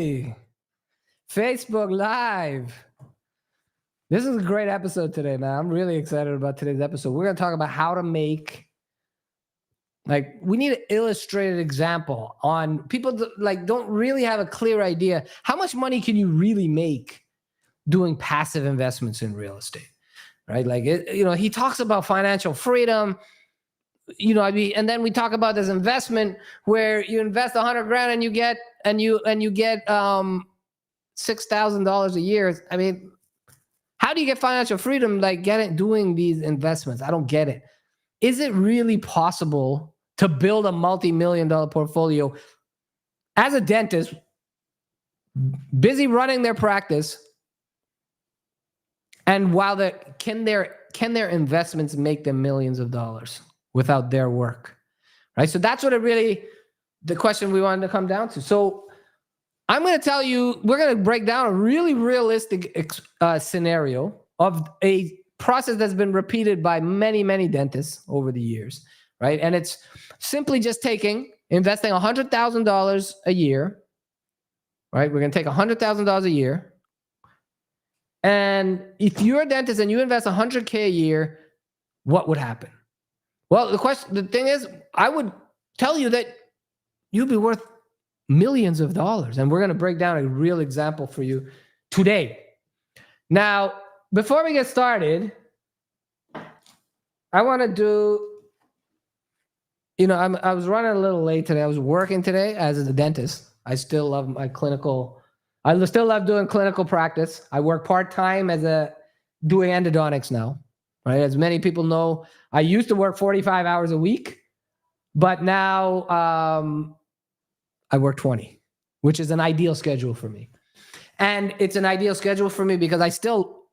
everybody. Facebook Live. This is a great episode today, man. I'm really excited about today's episode. We're going to talk about how to make, we need an illustrated example on people that, don't really have a clear idea. How much money can you really make doing passive investments in real estate, right? He talks about financial freedom. And then we talk about this investment where you invest 100 grand and you get $6,000 a year. I mean, how do you get financial freedom doing these investments? I don't get it. Is it really possible to build a multi-million-dollar portfolio as a dentist, busy running their practice, and can their investments make them millions of dollars without their work, right? So that's what the question we wanted to come down to. So I'm going to tell you, we're going to break down a really realistic scenario of a process that's been repeated by many, many dentists over the years, right? And it's simply just investing $100,000 a year, right? We're going to take $100,000 a year. And if you're a dentist and you invest $100K a year, what would happen? Well, the thing is, I would tell you that you'd be worth millions of dollars. And we're going to break down a real example for you today. Now, before we get started, I want to do, I was running a little late today. I was working today as a dentist. I still love my I still love doing clinical practice. I work part-time doing endodontics now, right? As many people know, I used to work 45 hours a week, but now I work 20, which is an ideal schedule for me. And it's an ideal schedule for me because I still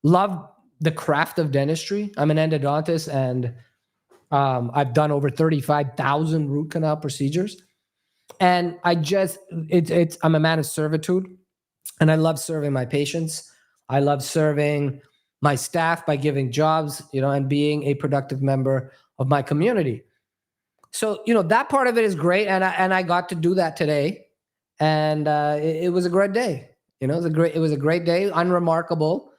love the craft of dentistry. I'm an endodontist, and I've done over 35,000 root canal procedures. And I'm a man of servitude, and I love serving my patients. I love serving my staff by giving jobs, and being a productive member of my community. So, that part of it is great. And I got to do that today. And it was a great day. It was a great day, unremarkable.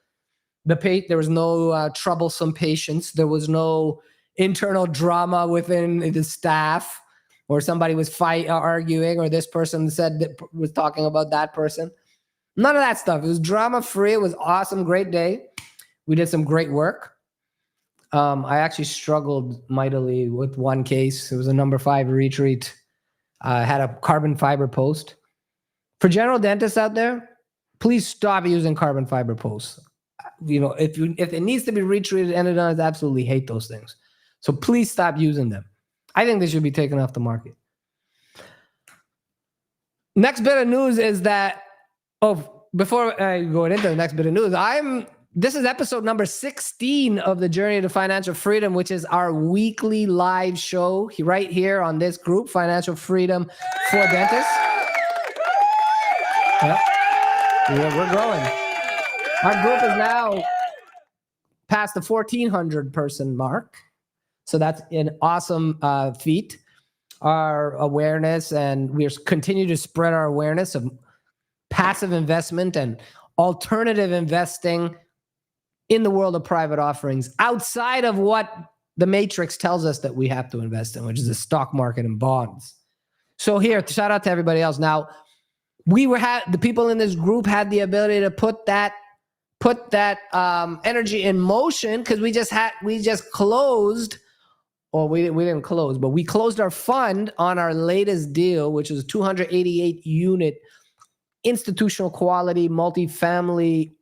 There was no troublesome patients. There was no internal drama within the staff, or somebody was arguing, or this person was talking about that person. None of that stuff. It was drama-free. It was awesome. Great day. We did some great work. I actually struggled mightily with one case. It was a number 5 retreat. I had a carbon fiber post. For general dentists out there, please stop using carbon fiber posts. If it needs to be retreated, endodontists absolutely hate those things. So please stop using them. I think they should be taken off the market. Next bit of news is that, before I go into the next bit of news, this is episode number 16 of the Journey to Financial Freedom, which is our weekly live show right here on this group, Financial Freedom for Dentists. Yep. Yeah, we're growing. Our group is now past the 1,400 person mark. So that's an awesome feat. Our awareness, and we continue to spread our awareness of passive investment and alternative investing in the world of private offerings outside of what the matrix tells us that we have to invest in, which is the stock market and bonds. So here, shout out to everybody else. Now, the people in this group had the ability to put that energy in motion, because we just closed. Well, we didn't close, but we closed our fund on our latest deal, which is a 288 unit institutional quality multifamily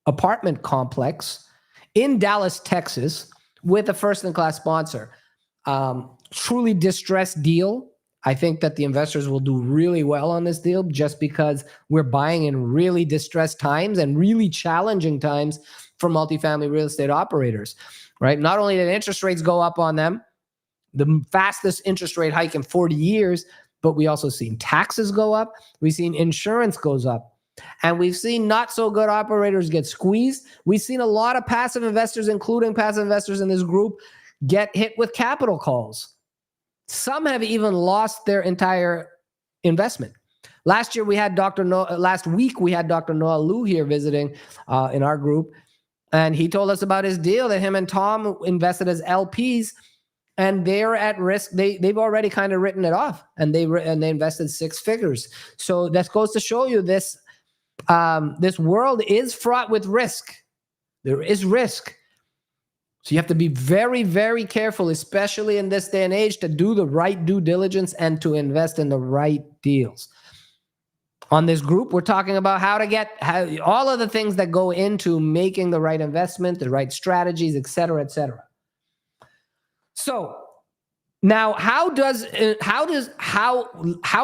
apartment complex in Dallas, Texas, with a first-in-class sponsor. Truly distressed deal. I think that the investors will do really well on this deal, just because we're buying in really distressed times and really challenging times for multifamily real estate operators, right? Not only did interest rates go up on them, the fastest interest rate hike in 40 years, but we also seen taxes go up. We've seen insurance goes up. And we've seen not so good operators get squeezed. We've seen a lot of passive investors, including passive investors in this group, get hit with capital calls. Some have even lost their entire investment. Last week we had Dr. Noah Liu here visiting in our group, and he told us about his deal that him and Tom invested as LPs, and they're at risk. They've already kind of written it off, and they invested 6 figures. So that goes to show you this this world is fraught with risk. There is risk. So you have to be very, very careful, especially in this day and age, to do the right due diligence and to invest in the right deals. On this group, we're talking about how all of the things that go into making the right investment, the right strategies, et cetera, et cetera. So now, how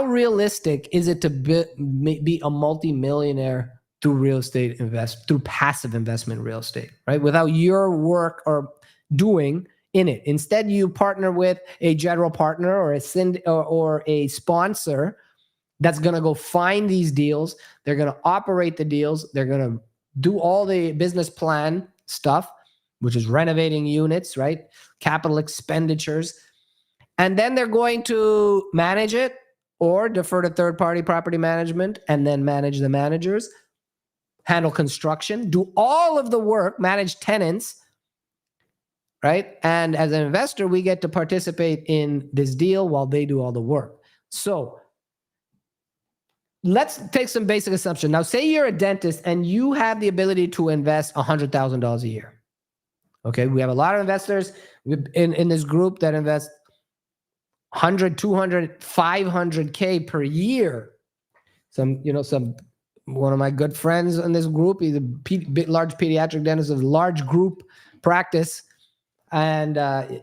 realistic is it to be a multimillionaire through passive investment real estate, right? Without your work or doing in it. Instead, you partner with a general partner or a sponsor that's going to go find these deals. They're going to operate the deals. They're going to do all the business plan stuff, which is renovating units, right? Capital expenditures. And then they're going to manage it or defer to third-party property management and then manage the managers, handle construction, do all of the work, manage tenants, right? And as an investor, we get to participate in this deal while they do all the work. So let's take some basic assumption. Now, say you're a dentist and you have the ability to invest $100,000 a year. Okay, we have a lot of investors in this group that invest 100, 200, 500K per year. One of my good friends in this group, he's a large pediatric dentist of large group practice. And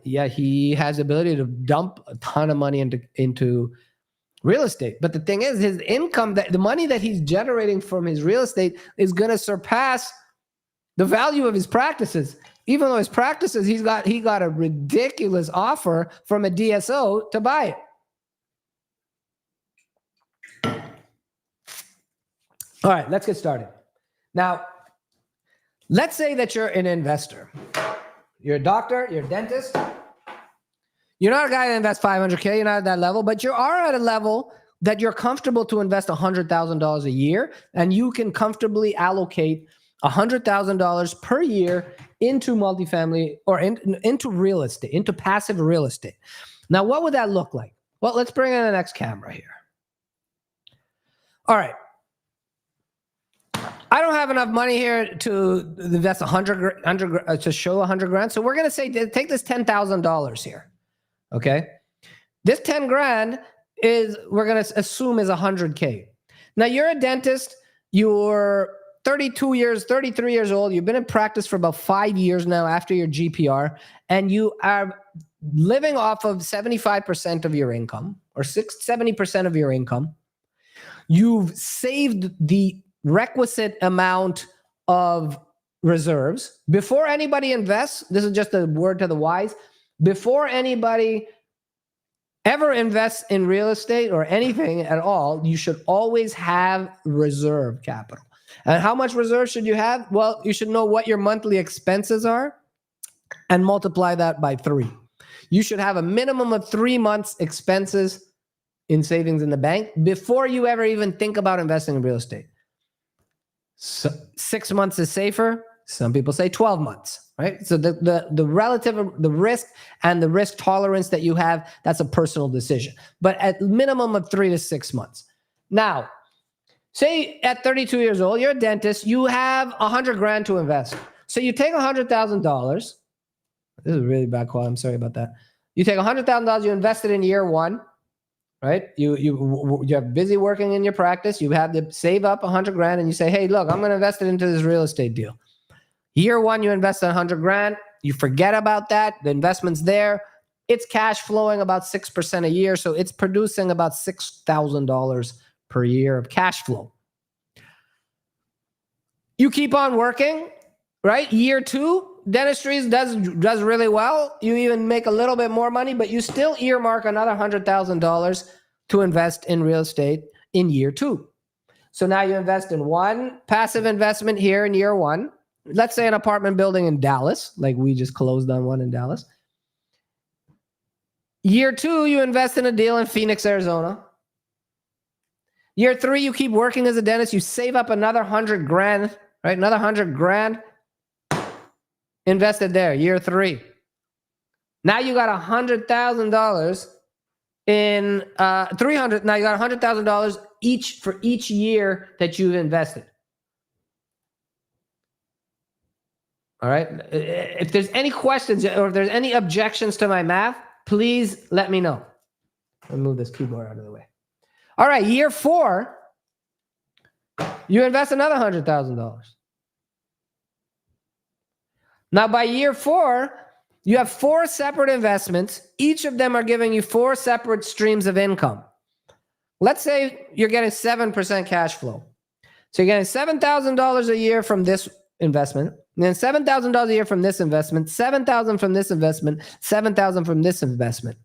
he has the ability to dump a ton of money into real estate. But the thing is, his income, the money that he's generating from his real estate is going to surpass the value of his practices. Even though his practices, he got a ridiculous offer from a DSO to buy it. All right, let's get started. Now, let's say that you're an investor. You're a doctor, you're a dentist. You're not a guy that invests 500K, you're not at that level, but you are at a level that you're comfortable to invest $100,000 a year, and you can comfortably allocate $100,000 per year into multifamily or into real estate, into passive real estate. Now, what would that look like? Well, let's bring in the next camera here. All right. I don't have enough money here to invest to show 100 grand. So we're going to say, take this $10,000 here. Okay. This 10 grand we're going to assume is 100K. Now you're a dentist. You're 33 years old. You've been in practice for about 5 years now after your GPR, and you are living off of 75% of your income or 70% of your income. You've saved the requisite amount of reserves. Before anybody invests, this is just a word to the wise, before anybody ever invests in real estate or anything at all, you should always have reserve capital. And how much reserve should you have? Well, you should know what your monthly expenses are and multiply that by 3. You should have a minimum of 3 months expenses in savings in the bank before you ever even think about investing in real estate. So 6 months is safer. Some people say 12 months, right? So the risk and the risk tolerance that you have, that's a personal decision. But at minimum of 3 to 6 months. Now, say at 32 years old, you're a dentist, you have 100 grand to invest. So you take $100,000. This is really bad quality. I'm sorry about that. You take $100,000, you invest it in year 1. Right? You're busy working in your practice. You have to save up 100 grand and you say, hey, look, I'm going to invest it into this real estate deal. Year 1, you invest 100 grand. You forget about that. The investment's there. It's cash flowing about 6% a year. So it's producing about $6,000 per year of cash flow. You keep on working, right? Year 2, dentistry does really well. You even make a little bit more money, but you still earmark another $100,000 to invest in real estate in year 2. So now you invest in one passive investment here in year 1. Let's say an apartment building in Dallas, like we just closed on one in Dallas. Year 2, you invest in a deal in Phoenix, Arizona. Year 3, you keep working as a dentist. You save up another 100 grand, right? Another 100 grand invested there. Year 3. Now you got $100,000 in 300. Now you got $100,000 each for each year that you've invested. All right. If there's any questions or if there's any objections to my math, please let me know. I'll move this keyboard out of the way. All right. Year 4, you invest another $100,000. Now by year 4, you have 4 separate investments. Each of them are giving you 4 separate streams of income. Let's say you're getting 7% cash flow. So you're getting $7,000 a year from this investment, and then $7,000 a year from this investment, $7,000 from this investment, $7,000 from this investment.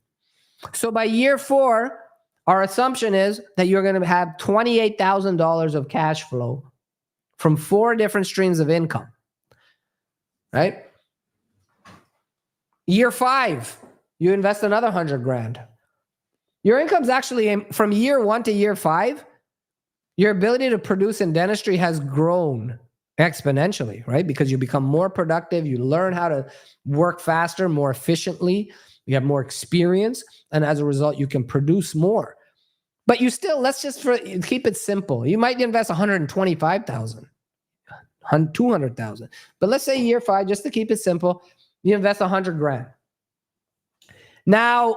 So by year 4, our assumption is that you're going to have $28,000 of cash flow from 4 different streams of income, right? Year 5, you invest another 100 grand. Your income's actually, from year 1 to year 5, your ability to produce in dentistry has grown exponentially, right? Because you become more productive, you learn how to work faster, more efficiently, you have more experience, and as a result, you can produce more. But you still, let's just keep it simple. You might invest 125,000, 200,000. But let's say year 5, just to keep it simple, you invest 100 grand. Now,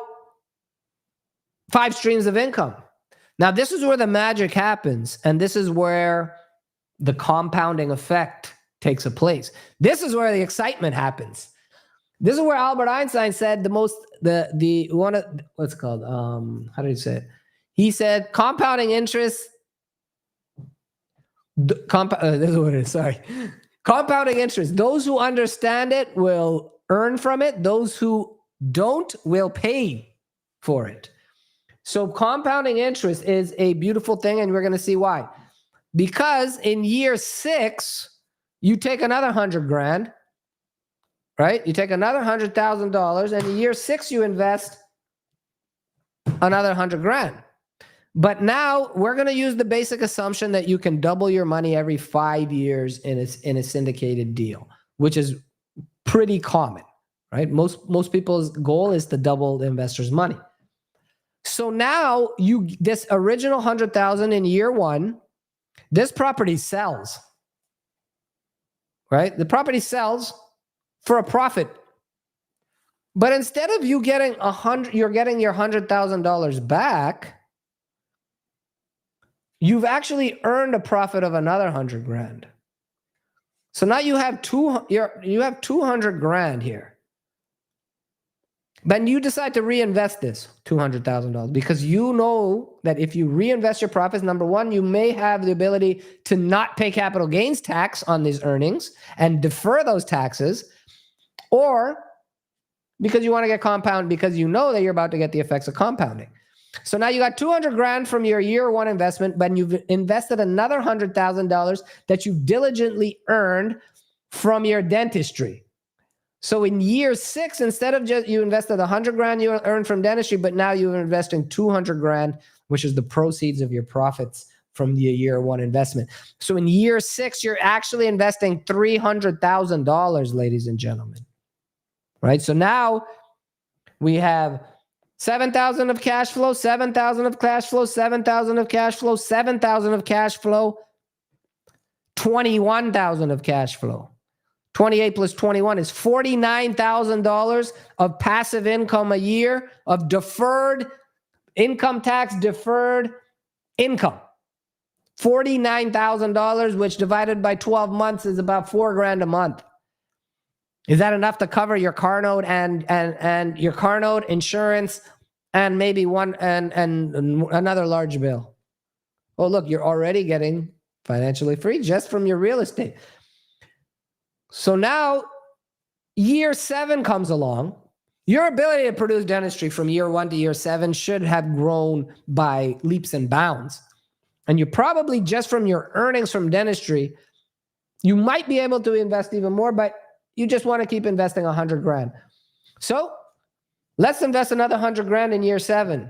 5 streams of income. Now, this is where the magic happens, and this is where the compounding effect takes a place. This is where the excitement happens. This is where Albert Einstein said what's it called? How did he say it? He said compounding interest. This is what it is. Sorry, compounding interest. Those who understand it will earn from it. Those who don't will pay for it. So compounding interest is a beautiful thing, and we're going to see why. Because in year 6, you take another 100 grand, right? You take another $100,000, and in year 6, you invest another 100 grand. But now we're going to use the basic assumption that you can double your money every 5 years in a syndicated deal, which is pretty common, right? Most people's goal is to double the investor's money. So now this original 100,000 in year 1, this property sells, right? The property sells for a profit. But instead of you getting you're getting your $100,000 back, you've actually earned a profit of another 100 grand. So now you have 200 grand here. Then you decide to reinvest this $200,000 because you know that if you reinvest your profits, number one, you may have the ability to not pay capital gains tax on these earnings and defer those taxes, or because you want to get compound because you know that you're about to get the effects of compounding. So now you got 200 grand from your year 1 investment, but you've invested another $100,000 that you've diligently earned from your dentistry. So in year 6, instead of just you invested 100 grand you earned from dentistry, but now you're investing 200 grand, which is the proceeds of your profits from the year 1 investment. So in year 6, you're actually investing $300,000, ladies and gentlemen. Right? So now we have 7,000 of cash flow, 7,000 of cash flow, 7,000 of cash flow, 7,000 of cash flow, 21,000 of cash flow. 28 plus 21 is $49,000 of passive income a year of deferred income tax, deferred income. $49,000, which divided by 12 months is about $4 grand a month. Is that enough to cover your car note and your car note, insurance, and maybe one and another large bill? Oh, look, you're already getting financially free just from your real estate. So now year 7 comes along. Your ability to produce dentistry from year 1 to year 7 should have grown by leaps and bounds. And you probably just from your earnings from dentistry, you might be able to invest even more, but you just want to keep investing 100 grand. So let's invest another 100 grand in year 7.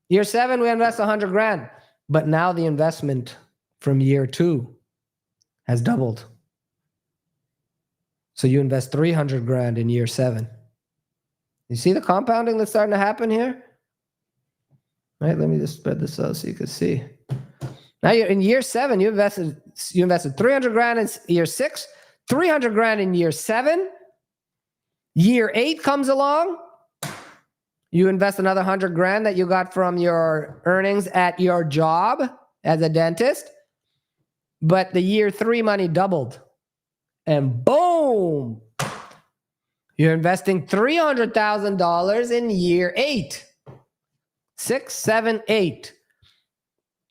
Year 7, we invest 100 grand. But now the investment from year 2 has doubled. So you invest 300 grand in year 7. You see the compounding that's starting to happen here? Right, let me just spread this out so you can see. Now you're in year 7, you invested 300 grand in year 6, 300 grand in year 7. Year 8 comes along. You invest another 100 grand that you got from your earnings at your job as a dentist. But the year 3 money doubled. And boom, you're investing $300,000 in year 8. 6, 7, 8.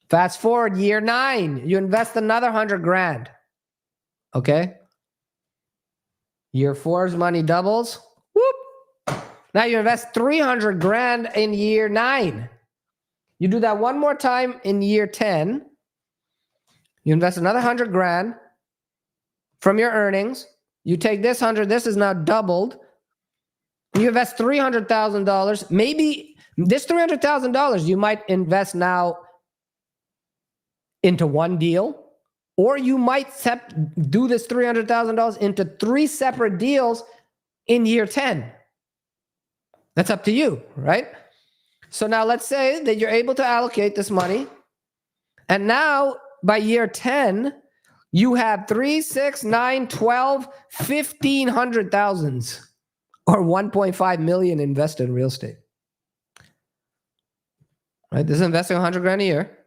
Fast forward year 9, you invest another 100 grand. Okay. Year 4's money doubles. Whoop. Now you invest 300 grand in year 9. You do that one more time in year 10. You invest another 100 grand from your earnings. You take this 100, this is now doubled. You invest $300,000. Maybe this $300,000 you might invest now into one deal, or you might do this $300,000 into 3 separate deals in year 10. That's up to you, right? So now let's say that you're able to allocate this money. And now by year 10, you have 3, 6, 9, 12, 1,500,000 or 1.5 million invested in real estate. Right? This is investing 100 grand a year.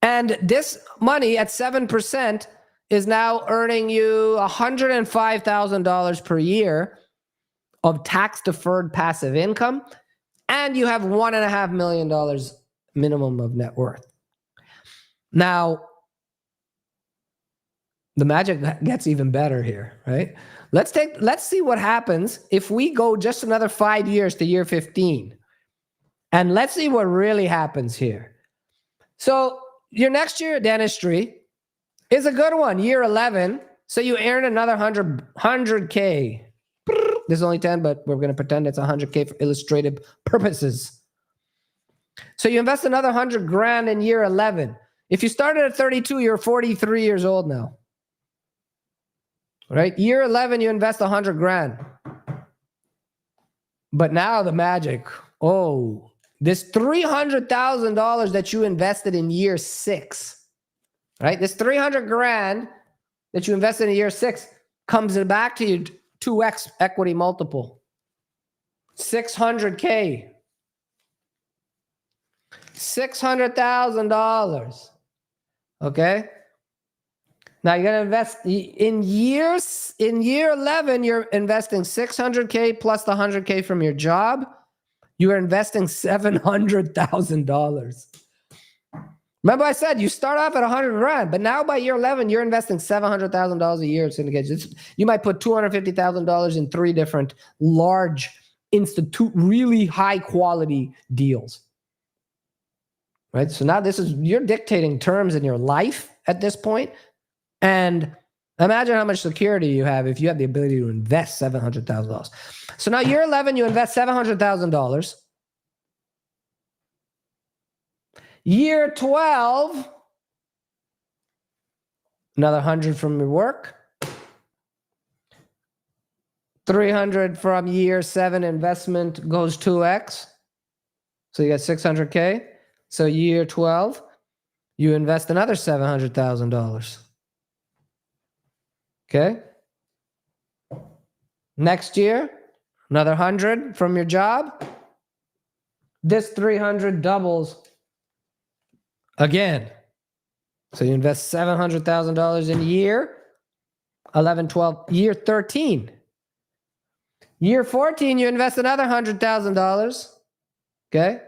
And this money at 7% is now earning you $105,000 per year of tax-deferred passive income, and you have $1.5 million minimum of net worth. Now, the magic gets even better here, right? Let's see what happens if we go just another 5 years to year 15. And let's see what really happens here. So your next year of dentistry is a good one, year 11. So you earn another 100K. This is only 10, but we're going to pretend it's 100K for illustrative purposes. So you invest another 100 grand in year 11. If you started at 32, you're 43 years old now. Right? Year 11, you invest 100 grand. But now the magic. Oh, this $300,000 that you invested in year 6, right? This 300 grand that you invested in year 6 comes back to you 2x equity multiple. $600K. $600,000. Okay? Now you're going to invest in year 11, you're investing $600K plus the $100K from your job. You are investing $700,000. Remember I said you start off at 100 grand, but now by year 11, you're investing $700,000 a year in syndication. You might put $250,000 in 3 different large really high quality deals. Right? So now you're dictating terms in your life at this point. And imagine how much security you have if you have the ability to invest $700,000. So now year 11, you invest $700,000. Year 12, another 100 from your work. 300 from year 7 investment goes 2x. So you got $600K. So year 12, you invest another $700,000. Okay. Next year, another 100 from your job. This 300 doubles again. So you invest $700,000 in year 11, 12, year 13. Year 14, you invest another $100,000. Okay.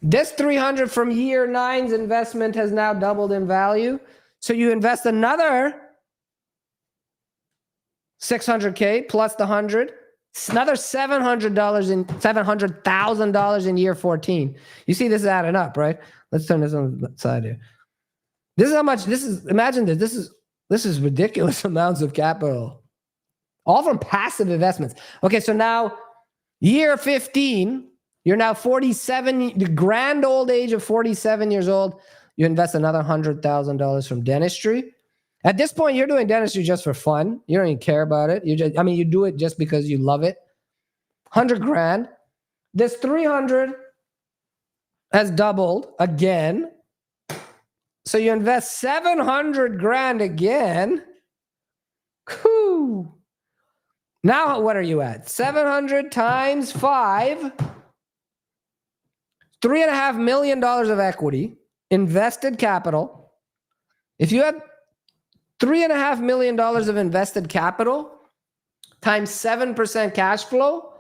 This 300 from year 9's investment has now doubled in value. So you invest another $600K plus the 100, another $700,000 in year 14. You see this is adding up, right? Let's turn this on the side here. This is how much imagine this is ridiculous amounts of capital. All from passive investments. Okay, so now year 15, You're now 47, the grand old age of 47 years old. You invest another $100,000 from dentistry. At this point, you're doing dentistry just for fun. You don't even care about it. You do it just because you love it. 100 grand. This 300 has doubled again. So you invest 700 grand again. Whew. Now what are you at? 700 times 5. $3.5 million of equity, invested capital. If you had $3.5 million of invested capital times 7% cash flow,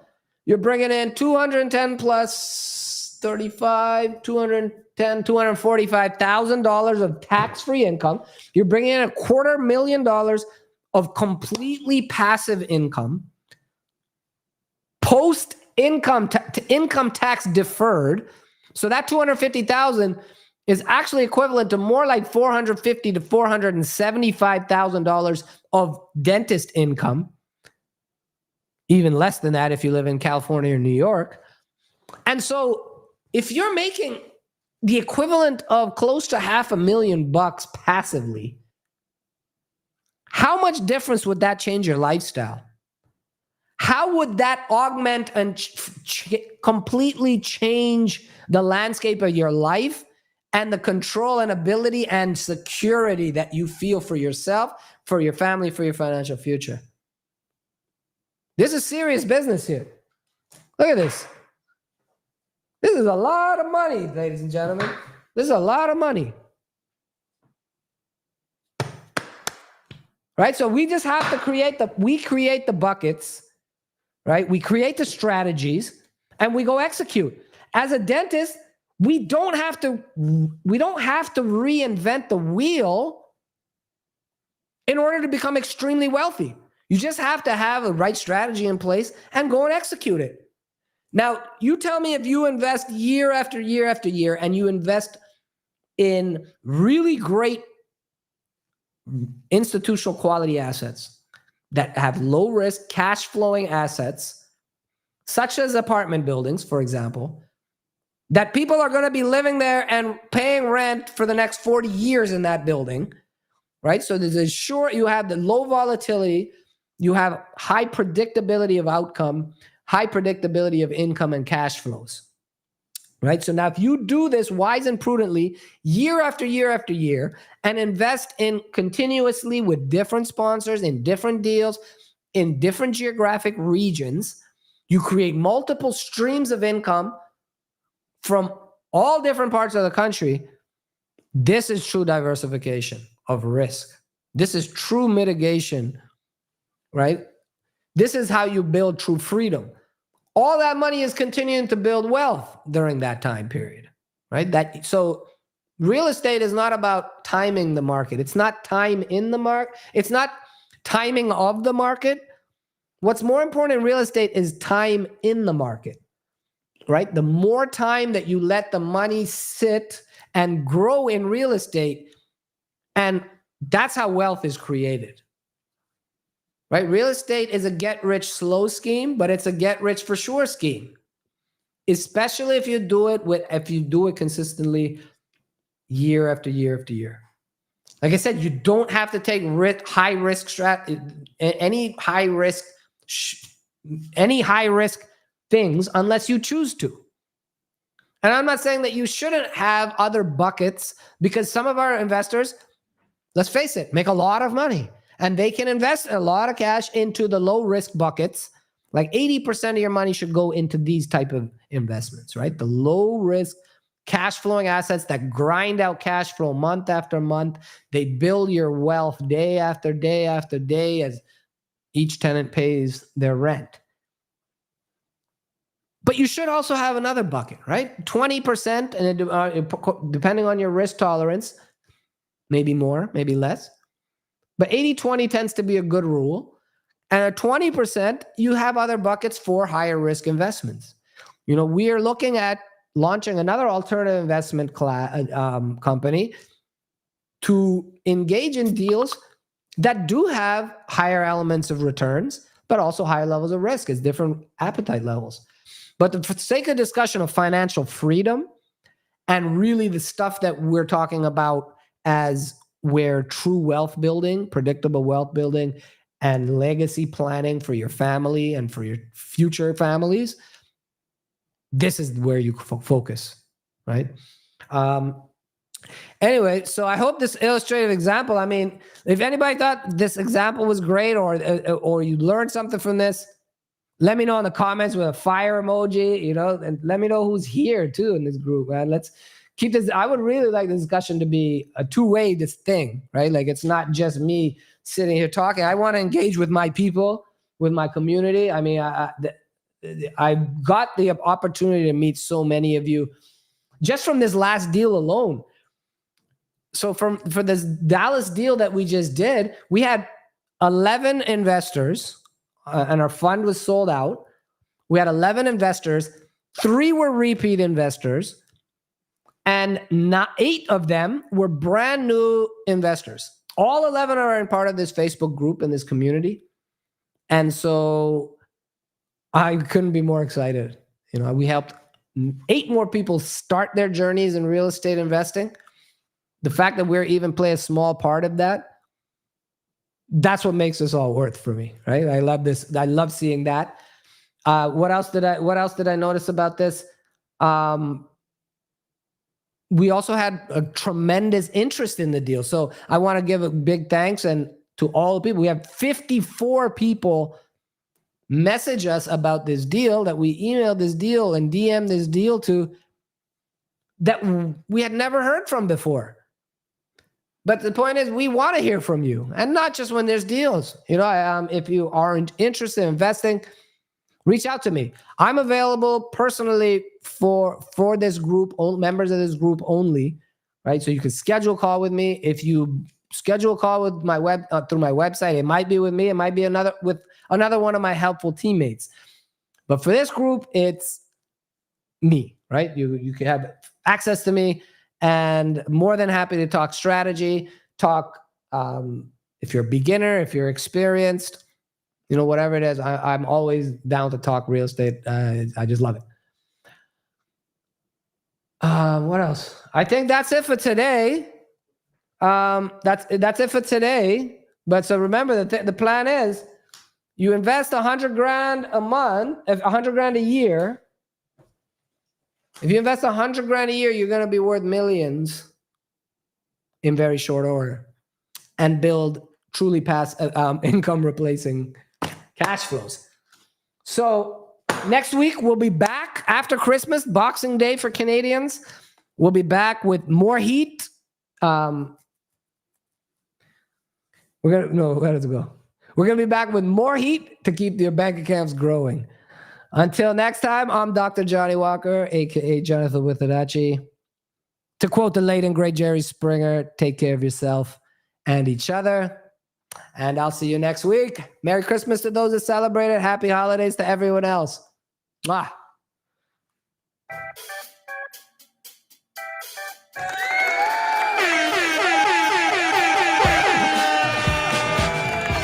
you're bringing in 210 plus 35, $245,000 of tax-free income. You're bringing in $250,000 of completely passive income, post income tax deferred. So that $250,000 is actually equivalent to more like $450,000 to $475,000 of dentist income. Even less than that if you live in California or New York. And so if you're making the equivalent of close to $500,000 passively, how much difference would that change your lifestyle? How would that augment and completely change the landscape of your life and the control and ability and security that you feel for yourself, for your family, for your financial future? This is serious business here. Look at this. This is a lot of money, ladies and gentlemen. This is a lot of money. Right? So we just have to create the buckets, right? We create the strategies and we go execute. As a dentist, we don't have to reinvent the wheel in order to become extremely wealthy. You just have to have the right strategy in place and go and execute it. Now, you tell me if you invest year after year after year and you invest in really great institutional quality assets that have low risk cash flowing assets, such as apartment buildings, for example, that people are going to be living there and paying rent for the next 40 years in that building, right? So there's you have the low volatility, you have high predictability of outcome, high predictability of income and cash flows, right? So now if you do this wise and prudently year after year after year and invest in continuously with different sponsors in different deals in different geographic regions, you create multiple streams of income from all different parts of the country. This is true diversification of risk. This is true mitigation, right? This is how you build true freedom. All that money is continuing to build wealth during that time period, right? So real estate is not about timing the market. It's not time in the market. It's not timing of the market. What's more important in real estate is time in the market, right? The more time that you let the money sit and grow in real estate, and that's how wealth is created. Right? Real estate is a get-rich-slow scheme, but it's a get-rich-for-sure scheme, especially if you do it consistently year after year after year. Like I said, you don't have to take high risk things unless you choose to. And I'm not saying that you shouldn't have other buckets, because some of our investors, let's face it, make a lot of money. And they can invest a lot of cash into the low risk buckets. Like 80% of your money should go into these type of investments, right? The low risk cash flowing assets that grind out cash flow month after month. They build your wealth day after day after day as each tenant pays their rent. But you should also have another bucket, right? 20%, and depending on your risk tolerance, maybe more, maybe less. But 80-20 tends to be a good rule. And at 20%, you have other buckets for higher risk investments. You know, we are looking at launching another alternative investment company to engage in deals that do have higher elements of returns, but also higher levels of risk as different appetite levels. But for the sake of discussion of financial freedom and really the stuff that we're talking about as where true wealth building, predictable wealth building, and legacy planning for your family and for your future families, this is where you focus, right? Anyway, so I hope this illustrative example, I mean, if anybody thought this example was great or you learned something from this, let me know in the comments with a fire emoji, you know, and let me know who's here too in this group, man. Let's keep this. I would really like the discussion to be a two-way this thing, right? Like it's not just me sitting here talking. I want to engage with my people, with my community. I mean, I got the opportunity to meet so many of you just from this last deal alone. So for this Dallas deal that we just did, we had 11 investors and our fund was sold out. We had 11 investors. 3 were repeat investors. And 8 of them were brand new investors. All 11 are in part of this Facebook group and this community. And so I couldn't be more excited. You know, we helped 8 more people start their journeys in real estate investing. The fact that we're even play a small part of that, that's what makes this all worth for me, right? I love this. I love seeing that. What else did I notice about this? We also had a tremendous interest in the deal. So I want to give a big thanks to all the people. We have 54 people message us about this deal, that we emailed this deal and DM this deal to, that we had never heard from before. But the point is, we want to hear from you, and not just when there's deals. You know, if you are interested in investing, reach out to me. I'm available personally for this group, members of this group only, right? So you can schedule a call with me. If you schedule a call with my through my website, it might be with me. It might be with another one of my helpful teammates. But for this group, it's me, right? You can have access to me. And more than happy to talk strategy, if you're a beginner, if you're experienced, you know, whatever it is, I'm always down to talk real estate. I just love it. What else? I think that's it for today. That's it for today. But so remember that the plan is you invest $100,000 a month, $100,000 a year. If you invest $100,000 a year, you're going to be worth millions in very short order and build truly income replacing cash flows. So next week, we'll be back after Christmas, Boxing Day for Canadians. We'll be back with more heat. Where does it go? We're going to be back with more heat to keep your bank accounts growing. Until next time, I'm Dr. Jonny Walker, a.k.a. Jonathan Withananchi. To quote the late and great Jerry Springer, take care of yourself and each other. And I'll see you next week. Merry Christmas to those that celebrate it. Happy holidays to everyone else. Mwah.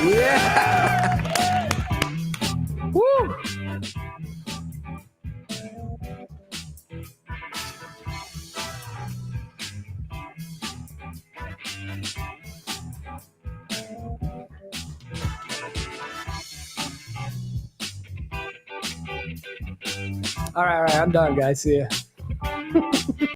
Yeah. Woo. All right. I'm done, guys. See ya.